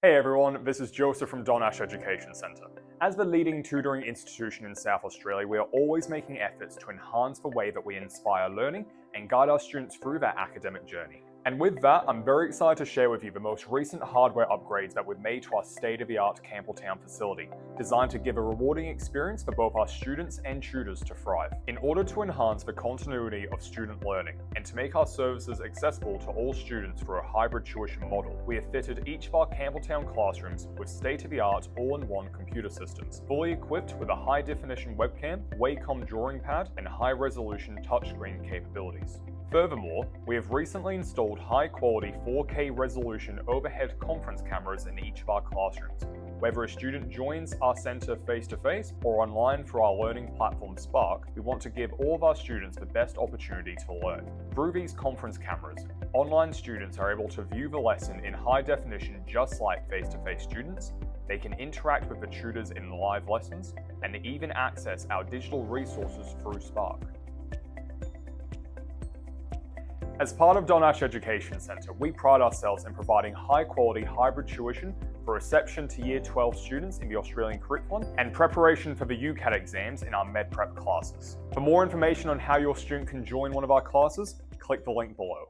Hey everyone, this is Joseph from Donash Education Centre. As the leading tutoring institution in South Australia, we are always making efforts to enhance the way that we inspire learning and guide our students through their academic journey. And with that, I'm very excited to share with you the most recent hardware upgrades that we've made to our state-of-the-art Campbelltown facility, designed to give a rewarding experience for both our students and tutors to thrive. In order to enhance the continuity of student learning and to make our services accessible to all students through a hybrid tuition model, we have fitted each of our Campbelltown classrooms with state-of-the-art all-in-one computer systems, fully equipped with a high-definition webcam, Wacom drawing pad, and high-resolution touchscreen capabilities. Furthermore, we have recently installed high-quality 4K resolution overhead conference cameras in each of our classrooms. Whether a student joins our centre face-to-face or online through our learning platform Spark, we want to give all of our students the best opportunity to learn. Through these conference cameras, online students are able to view the lesson in high definition just like face-to-face students. They can interact with the tutors in live lessons and even access our digital resources through Spark. As part of Donash Education Centre, we pride ourselves in providing high-quality hybrid tuition for reception to Year 12 students in the Australian curriculum and preparation for the UCAT exams in our MedPrep classes. For more information on how your student can join one of our classes, click the link below.